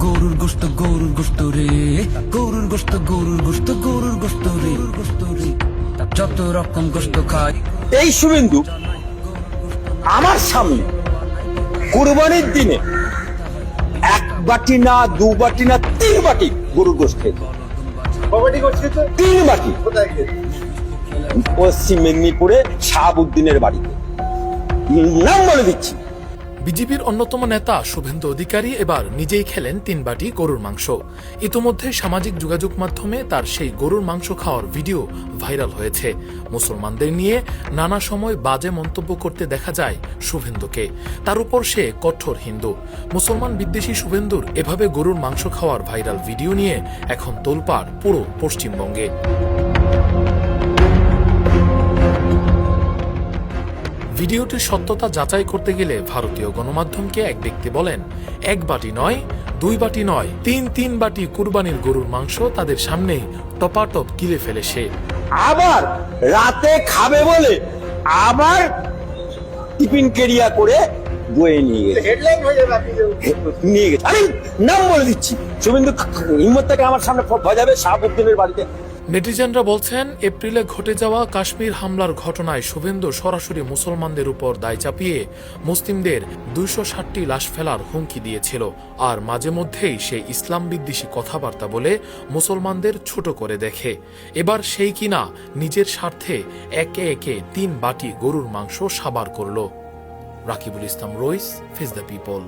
গরুর গোশত রে, গরুর গোশত রে, যত রকম গোশত খাই। এই শুভেন্দু আমার সামনে কুরবানির দিনে 1 বাটি না 2 বাটি না 3 বাটি গরুর গোশত খেয়েছে। 3 বাটি। পশ্চিম মেদিনীপুরে শাহাবুদ্দিনের বাড়িতে, নাম বলে দিচ্ছি। বিজেপির অন্যতম নেতা শুভেন্দু অধিকারী এবার নিজেই খেলেন 3 বাটি গরুর মাংস। ইতোমধ্যে সামাজিক যোগাযোগ মাধ্যমে তার সেই গরুর মাংস খাওয়ার ভিডিও ভাইরাল হয়েছে। মুসলমানদের নিয়ে নানা সময় বাজে মন্তব্য করতে দেখা যায় শুভেন্দুকে। তার উপর সে কঠোর হিন্দু। মুসলমান বিদ্বেষী শুভেন্দুর এভাবে গরুর মাংস খাওয়ার ভাইরাল ভিডিও নিয়ে এখন তোলপাড় পুরো পশ্চিমবঙ্গে। ভিডিওটির সত্যতা যাচাই করতে গেলে ভারতীয় গণমাধ্যমকে এক ব্যক্তি বলেন, 1 বাটি নয়, 2 বাটি নয়, 3 বাটি কুরবানির গরুর মাংস তাদের সামনেই টপাটপ গিলে ফেলে সে। আবার রাতে খাবে বলে আবার টিফিন কেরিয়া করে বয়ে নিয়ে গেছে। আমি নাম বলে দিচ্ছি, শুভেন্দু হিম্মত থেকে আমার সামনে বাজাবে শাহাবুদ্দিনের বাড়িতে। নেটিজেনরা বলছেন, এপ্রিলে ঘটে যাওয়া কাশ্মীর হামলার ঘটনায় শুভেন্দু সরাসরি মুসলমানদের উপর দায় চাপিয়ে মুসলিমদের 260টি লাশ ফেলার হুমকি দিয়েছিল। আর মাঝে মধ্যেই সে ইসলাম বিদ্বেষী কথাবার্তা বলে মুসলমানদের ছোট করে দেখে। এবার সেই কিনা নিজের স্বার্থে একে একে 3 বাটি গরুর মাংস সাবার করল। রাকিবুল ইসলাম রইস, ফেস দ্য পিপল।